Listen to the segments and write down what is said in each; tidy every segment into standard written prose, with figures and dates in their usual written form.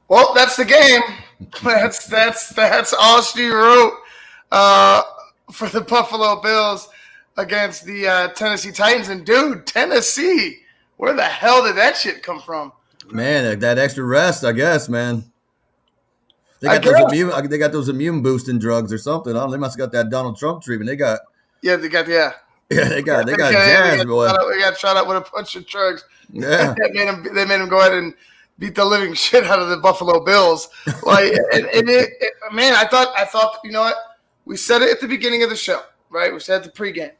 Well, that's the game. That's all she wrote for the Buffalo Bills against the Tennessee Titans. And dude, Tennessee, where the hell did that shit come from? Man, that extra rest, I guess, man. They got those immune boosting drugs or something. They must have got that Donald Trump treatment. They got jazz, boy. They got shot up with a bunch of drugs. Yeah, they made him go ahead and beat the living shit out of the Buffalo Bills. Like, man, I thought, you know what? We said it at the beginning of the show, right? We said it the pregame.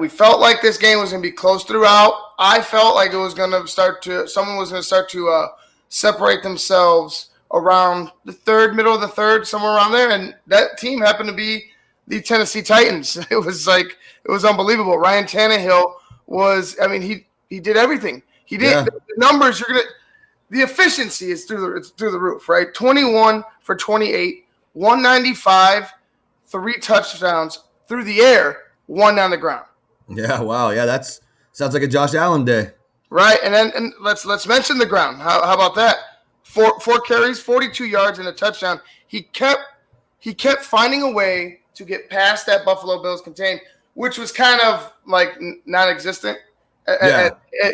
We felt like this game was going to be close throughout. I felt like someone was going to start to separate themselves around the middle of the third, somewhere around there. And that team happened to be the Tennessee Titans. It was unbelievable. Ryan Tannehill he did everything. He did. Yeah. The numbers, the efficiency is through the roof, right? 21 for 28, 195, 3 touchdowns through the air, 1 on the ground. Yeah, wow. Yeah, that sounds like a Josh Allen day. Right, and let's mention the ground. How about that? 4 carries, 42 yards, and a touchdown. He kept finding a way to get past that Buffalo Bills contain, which was kind of like non-existent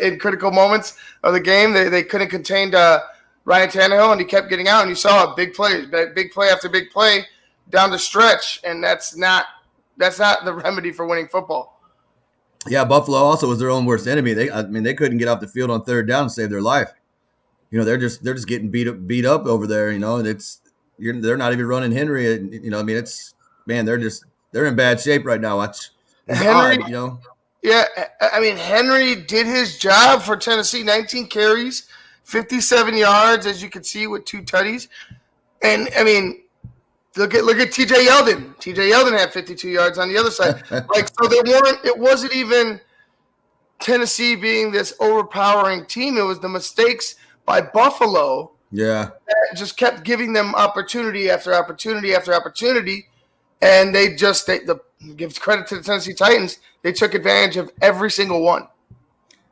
in critical moments of the game. They couldn't contain Ryan Tannehill, and he kept getting out, and you saw big play after big play down the stretch, and that's not the remedy for winning football. Yeah, Buffalo also was their own worst enemy. They couldn't get off the field on third down to save their life. You know, they're just getting beat up over there. You know, they're not even running Henry. You know, I mean, they're in bad shape right now. Henry, odd, you know. Yeah, I mean, Henry did his job for Tennessee. 19 carries, 57 yards, as you can see, with 2 tutties. And I mean, look at T.J. Yeldon. T.J. Yeldon had 52 yards on the other side. It wasn't even Tennessee being this overpowering team. It was the mistakes by Buffalo. Yeah. That just kept giving them opportunity after opportunity after opportunity. And they give credit to the Tennessee Titans. They took advantage of every single one.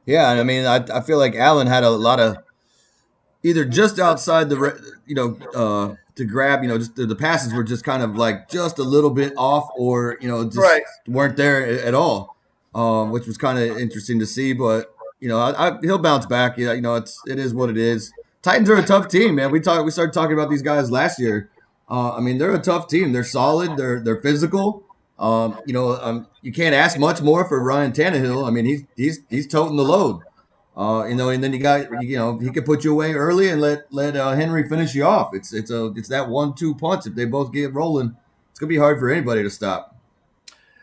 Yeah, I mean, I feel like Allen had a lot of either just outside to grab, just the passes were just kind of like just a little bit off, or weren't there at all, which was kind of interesting to see. But he'll bounce back. It is what it is. Titans are a tough team, man. We started talking about these guys last year. They're a tough team. They're solid. They're physical. You can't ask much more for Ryan Tannehill. I mean, he's toting the load. And then you got, he could put you away early and let Henry finish you off. It's that 1-2 punch. If they both get rolling, it's gonna be hard for anybody to stop.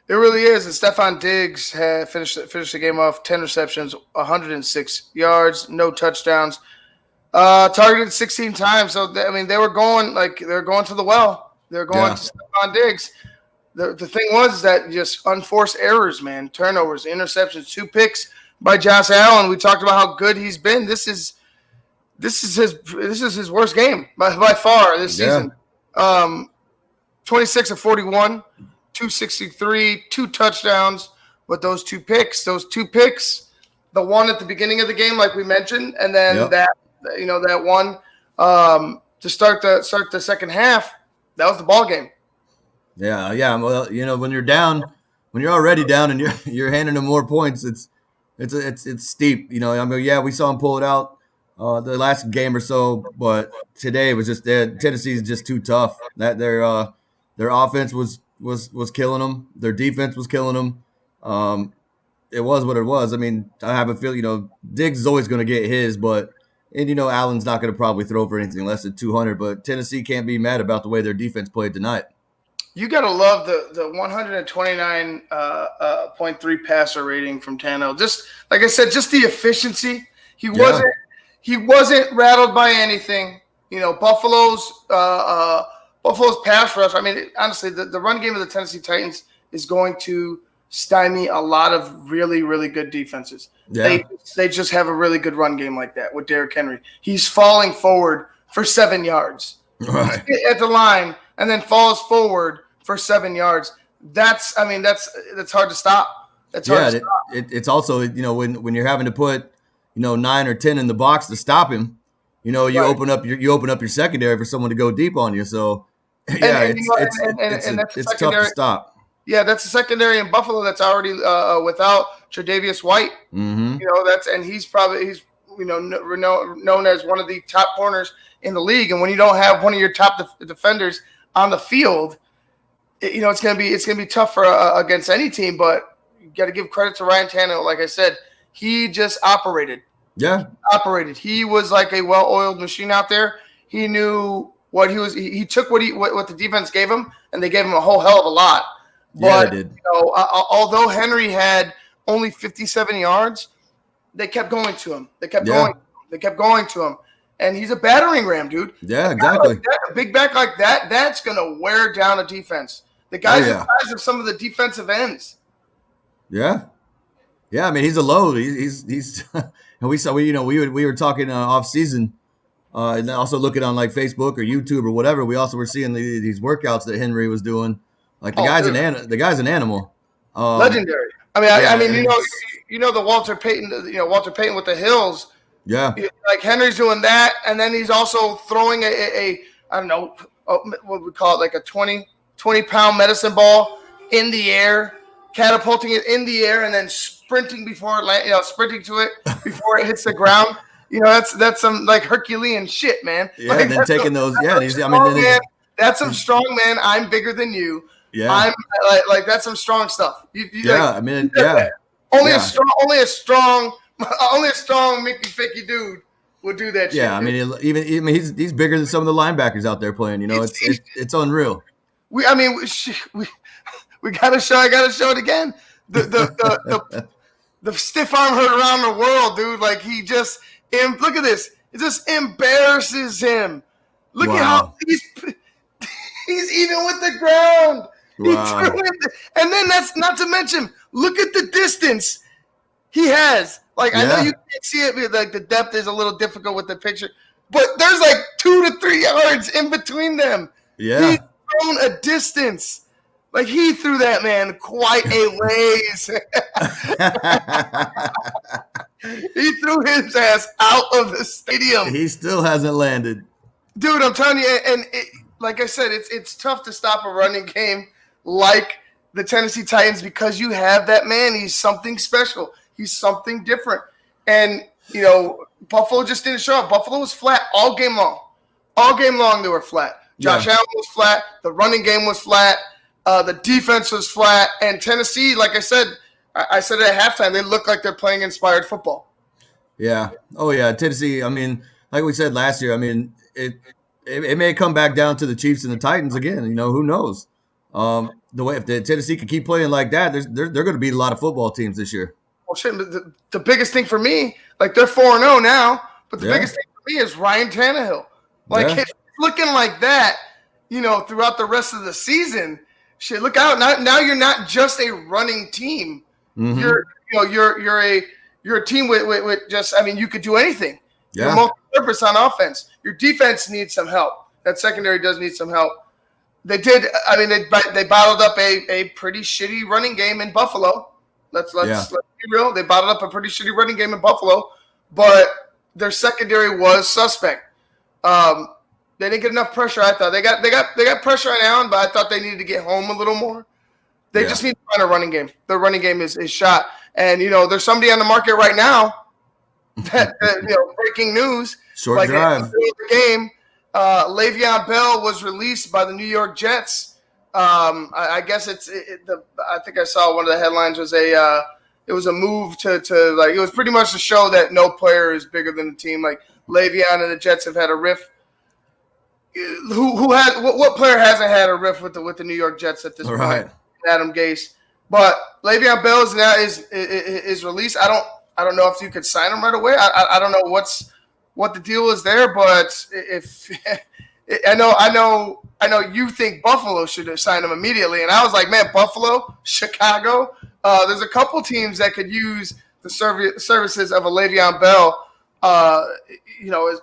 It really is. And Stephon Diggs had finished the game off 10 receptions, 106 yards, no touchdowns, targeted 16 times. So they were going to the well. They're going to Stephon Diggs. The thing was that just unforced errors, man, turnovers, interceptions, 2 picks by Josh Allen. We talked about how good he's been. This is his worst game by far this season. 26 of 41, 263, 2 touchdowns, but those 2 picks, the one at the beginning of the game, like we mentioned, and then that one to start the second half, that was the ball game. Yeah. Well, when you're already down and you're handing them more points, it's steep. We saw him pull it out the last game or so, but today was just Tennessee's just too tough. That their offense was killing them. Their defense was killing them. It was what it was. I mean, I have a feel, Diggs is always going to get his, and Allen's not going to probably throw for anything less than 200, but Tennessee can't be mad about the way their defense played tonight. You got to love the 129.3 passer rating from Tannehill. Just like I said, just the efficiency. He wasn't rattled by anything. Buffalo's Buffalo's pass rush. I mean, honestly, the run game of the Tennessee Titans is going to stymie a lot of really, really good defenses. Yeah. They just have a really good run game like that with Derrick Henry. He's falling forward for 7 yards at the line and then falls forward for 7 yards. That's hard to stop. It's also, when you're having to put, 9 or 10 in the box to stop him, you open up your secondary for someone to go deep on you. So it's tough to stop. Yeah, that's a secondary in Buffalo that's already without Tre'Davious White. Mm-hmm. He's known as one of the top corners in the league. And when you don't have one of your top defenders on the field, it's gonna be tough for against any team. But you got to give credit to Ryan Tannehill. Like I said, he just operated. Yeah, He was like a well-oiled machine out there. He knew what he was. He took what the defense gave him, and they gave him a whole hell of a lot. But, they did. Although Henry had only 57 yards, they kept going to him. They kept going to him. And he's a battering ram, dude. Yeah, exactly. A big back like that, that's going to wear down a defense. The guys the size of some of the defensive ends. Yeah. Yeah, I mean, he's a load. He's and we were talking off season, and also looking on like Facebook or YouTube or whatever. We also were seeing these workouts that Henry was doing. Like the guy's an animal. Legendary. I mean, the Walter Payton with the Hills. Yeah. Like Henry's doing that, and then he's also throwing a I don't know what we call it, like a 20-pound medicine ball in the air, catapulting it in the air, and then sprinting sprinting to it before it hits the ground. That's some like Herculean shit, man. Yeah, like, and then taking those. Yeah, that's some strong man. I'm bigger than you. Yeah, I'm like that's some strong stuff. Only a strong Mickey Ficky dude would do that. Yeah, shit, he's bigger than some of the linebackers out there playing. It's unreal. We gotta show. I gotta show it again. The stiff arm heard around the world, dude. Like he just look at this. It just embarrasses him. Look at how he's even with the ground. Wow. And then that's not to mention, look at the distance he has. Like, I know you can't see it, like the depth is a little difficult with the picture, but there's like 2 to 3 yards in between them. Yeah. He's thrown a distance. Like, he threw that man quite a ways. He threw his ass out of the stadium. He still hasn't landed. Dude, I'm telling you, and like I said, it's tough to stop a running game like the Tennessee Titans because you have that man. He's something special. He's something different. And, Buffalo just didn't show up. Buffalo was flat all game long. All game long they were flat. Josh Allen was flat. The running game was flat. The defense was flat. And Tennessee, like I said at halftime, they look like they're playing inspired football. Yeah. Oh, yeah. Tennessee, like we said last year, it may come back down to the Chiefs and the Titans again. Who knows? If the Tennessee can keep playing like that, they're going to beat a lot of football teams this year. Well, shit, the biggest thing for me, like they're 4-0 now, but the biggest thing for me is Ryan Tannehill. Like it's looking like that, throughout the rest of the season. Shit, look out! Now you're not just a running team. Mm-hmm. You're a team with just. You could do anything. Yeah. You're multi-purpose on offense. Your defense needs some help. That secondary does need some help. They did. They bottled up a pretty shitty running game in Buffalo. Let's be real. They bottled up a pretty shitty running game in Buffalo, but their secondary was suspect. They didn't get enough pressure. I thought they got pressure on Allen, but I thought they needed to get home a little more. They just need to find a running game. Their running game is shot, and there's somebody on the market right now. That breaking news. Short drive. In the game, Le'Veon Bell was released by the New York Jets. I guess I think I saw one of the headlines was it was a move to like it was pretty much to show that no player is bigger than the team. Like Le'Veon and the Jets have had a riff. What player hasn't had a riff with the New York Jets at this point? Adam Gase, but Le'Veon Bell is released. I don't know if you could sign him right away. I don't know what the deal is there, but if I know you think Buffalo should have signed him immediately, and I was like, man, Buffalo, Chicago. There's a couple teams that could use the services of a Le'Veon Bell.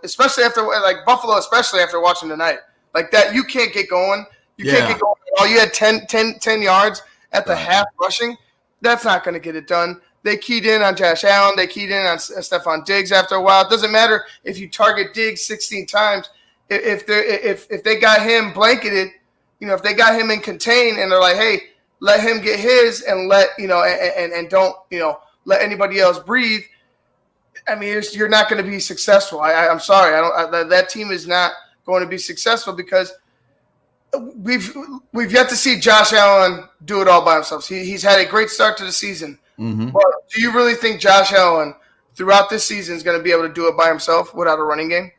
Especially after like Buffalo, especially after watching tonight, like that, you can't get going. You can't get going. Oh, you had 10 yards at the half rushing. That's not going to get it done. They keyed in on Josh Allen. They keyed in on Stephon Diggs after a while. It doesn't matter if you target Diggs 16 times. If they got him blanketed, if they got him in contain and they're like, hey, let him get his and and don't let anybody else breathe. I mean, you're not going to be successful. I'm sorry. That team is not going to be successful because we've yet to see Josh Allen do it all by himself. He's had a great start to the season. Mm-hmm. But do you really think Josh Allen throughout this season is going to be able to do it by himself without a running game?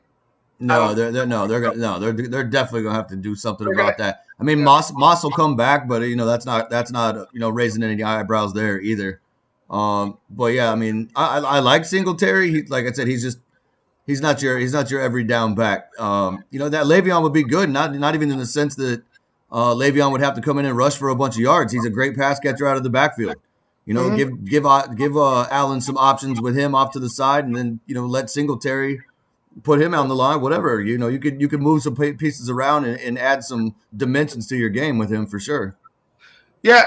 No, they're definitely gonna have to do something about that. I mean, Moss will come back, but that's not raising any eyebrows there either. But yeah, I mean, I like Singletary. Like I said, he's not your every down back. That Le'Veon would be good, not even in the sense that Le'Veon would have to come in and rush for a bunch of yards. He's a great pass catcher out of the backfield. Give Allen some options with him off to the side, and then let Singletary put him on the line. Whatever you could move some pieces around and add some dimensions to your game with him for sure. Yeah,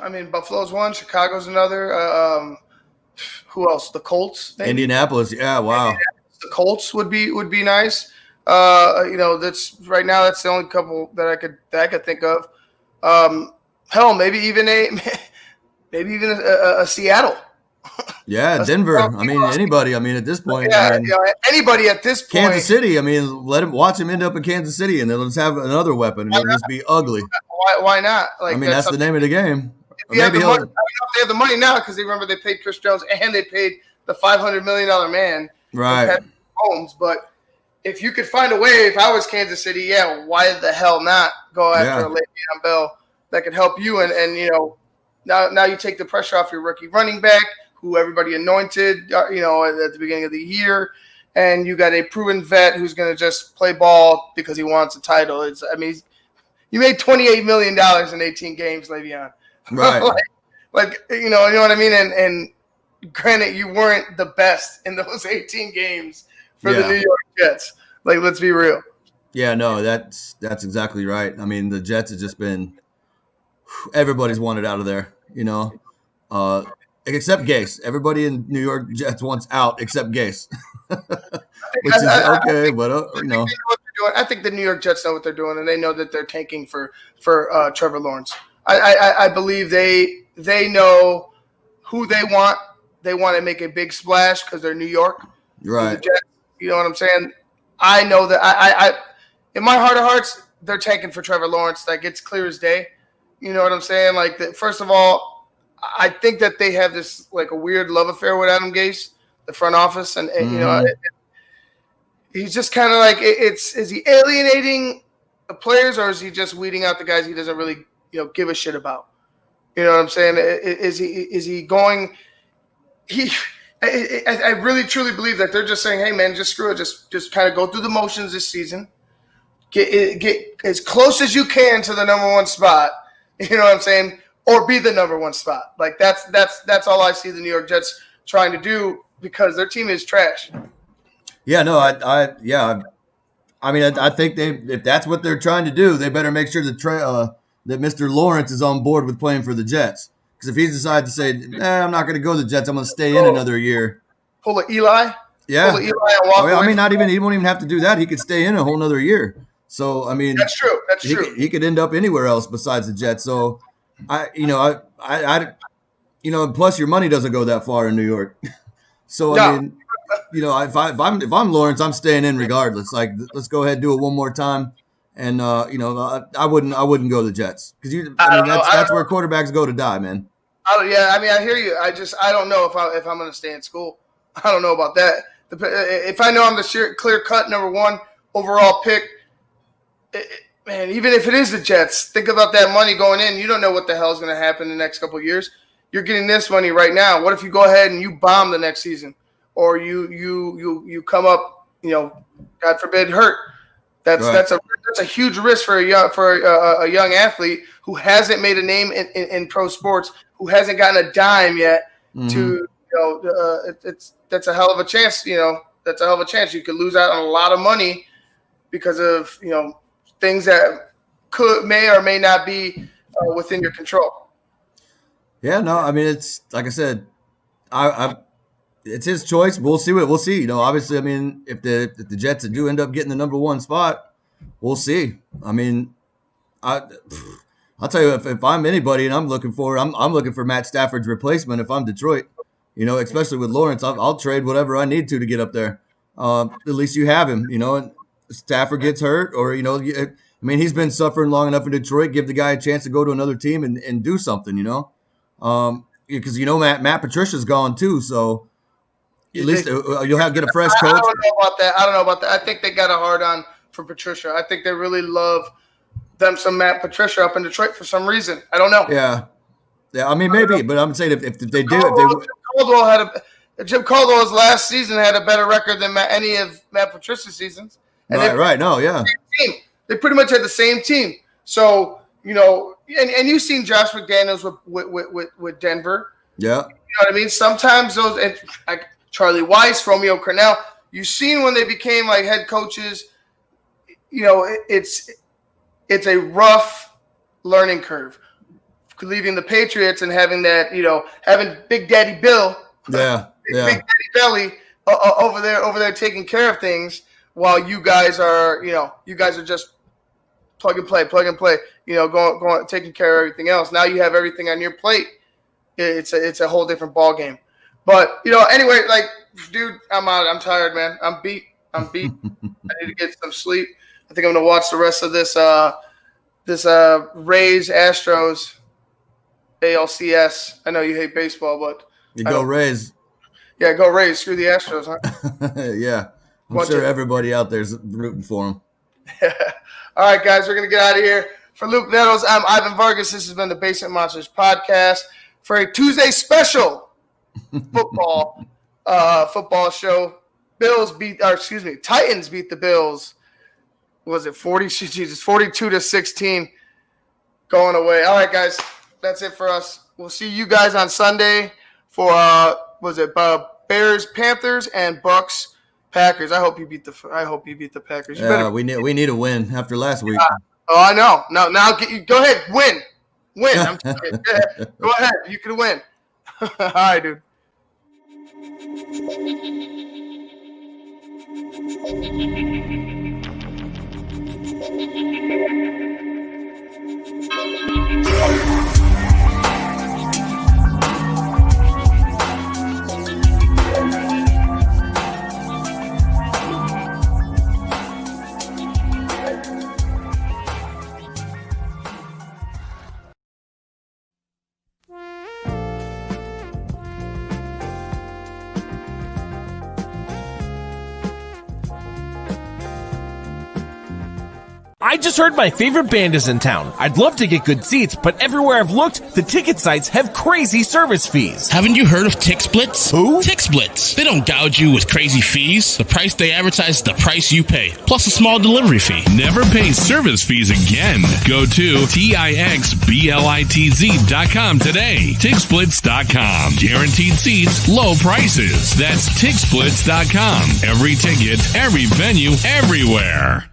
and Buffalo's one, Chicago's another. Who else? The Colts, maybe? Indianapolis. Yeah, wow. The Colts would be nice. That's right now. That's the only couple that I could think of. Hell, maybe even a Seattle. Yeah, Denver. I mean, anybody. I mean, at this point. Yeah, anybody at this point. Kansas City. I mean, watch him end up in Kansas City, and then let's have another weapon, and it'll just be ugly. Why not? Like, I mean, that's the name of the game. They have the money now because they paid Chris Jones and they paid the $500 million man, right? Holmes. But if you could find a way, if I was Kansas City, yeah, why the hell not go after a Le'Veon Bell that could help you? And now you take the pressure off your rookie running back, who everybody anointed, at the beginning of the year, and you got a proven vet who's going to just play ball because he wants a title. You made $28 million in 18 games, Le'Veon. Right. you know what I mean? And granted, you weren't the best in those 18 games for the New York Jets. Like, let's be real. Yeah, no, that's exactly right. I mean, the Jets have just been – everybody's wanted out of there, except Gase. Everybody in New York Jets wants out except Gase, which is okay, but no. I think the New York Jets know what they're doing, and they know that they're tanking for Trevor Lawrence. I believe they know who they want. They want to make a big splash because they're New York. Right. The Jets, you know what I'm saying? I know that I in my heart of hearts, they're tanking for Trevor Lawrence. Like, it's clear as day. You know what I'm saying? Like, first of all, I think that they have this like a weird love affair with Adam Gase, the front office, and he's just kind of like is he alienating the players, or is he just weeding out the guys he doesn't really give a shit about? You know what I'm saying? Is he going? I really truly believe that they're just saying, hey man, just screw it, just kind of go through the motions this season, get as close as you can to the number one spot. You know what I'm saying? Or be the number one spot. Like that's all I see the New York Jets trying to do because their team is trash. Yeah, no, I think if that's what they're trying to do, they better make sure that Mr. Lawrence is on board with playing for the Jets. Because if he decides to say, I'm not going to go to the Jets, I'm going to stay in another year. Pull a Eli? Yeah. Pull a Eli and walk away. I mean, he won't even have to do that. He could stay in a whole nother year. So, I mean. That's true. He could end up anywhere else besides the Jets. So, plus your money doesn't go that far in New York. So, I mean, if I'm Lawrence, I'm staying in regardless. Like, let's go ahead and do it one more time. And I wouldn't go to the Jets because that's where quarterbacks go to die, man. I hear you. I don't know if I'm going to stay in school. I don't know about that. If I know I'm the clear cut number one overall pick, man, even if it is the Jets, think about that money going in. You don't know what the hell is going to happen in the next couple of years. You're getting this money right now. What if you go ahead and you bomb the next season, or you come up, God forbid, hurt? That's a huge risk for a young athlete who hasn't made a name in pro sports, who hasn't gotten a dime yet. To that's a hell of a chance. That's a hell of a chance. You could lose out on a lot of money because of things that may or may not be within your control. Yeah, no, I mean, it's like I said, it's his choice. We'll see what we'll see. Obviously, I mean, if the Jets do end up getting the number one spot, we'll see. I mean, I'll tell you, if I'm anybody and I'm looking for Matt Stafford's replacement. If I'm Detroit, especially with Lawrence, I'll trade whatever I need to get up there. At least you have him. And Stafford gets hurt, or I mean, he's been suffering long enough in Detroit. Give the guy a chance to go to another team and do something. Because Matt Patricia's gone too, so at least you'll get a fresh coach. I don't know about that. I think they got a hard on for Patricia. I think they really love them some Matt Patricia up in Detroit for some reason. I don't know. Yeah. I mean, maybe, but I'm saying if they do, Jim Caldwell's last season had a better record than any of Matt Patricia's seasons. And they pretty much had the same team. So and you've seen Josh McDaniels with Denver. Yeah. You know what I mean? Sometimes those, like Charlie Weiss, Romeo Crennel, you've seen when they became like head coaches, it's a rough learning curve. Leaving the Patriots and having that, having Big Daddy Bill, Big Daddy Belly over there taking care of things while you guys are just plug and play, going taking care of everything else. Now you have everything on your plate. It's a whole different ball game. But anyway, like, dude, I'm out. I'm tired, man. I'm beat. I need to get some sleep. I think I'm gonna watch the rest of this Rays Astros ALCS. I know you hate baseball, but you go Rays. Yeah, go Rays. Screw the Astros, huh? Yeah, I'm sure everybody out there's rooting for them. All right, guys, we're going to get out of here. For Luke Nettles, I'm Ivan Vargas. This has been the Basement Monsters podcast for a Tuesday special football show. Titans beat the Bills. Was it 42-16 going away. All right, guys, that's it for us. We'll see you guys on Sunday for, Bears, Panthers, and Bucks. Packers. I hope you beat the Packers. We need a win after last week. I know. Now go ahead, win. I'm kidding. Go ahead, you can win. All right, dude. I just heard my favorite band is in town. I'd love to get good seats, but everywhere I've looked, the ticket sites have crazy service fees. Haven't you heard of TixSplits? Who? TixSplits. They don't gouge you with crazy fees. The price they advertise is the price you pay, plus a small delivery fee. Never pay service fees again. Go to TixSplits.com today. TixSplits.com. Guaranteed seats, low prices. That's TixSplits.com. Every ticket, every venue, everywhere.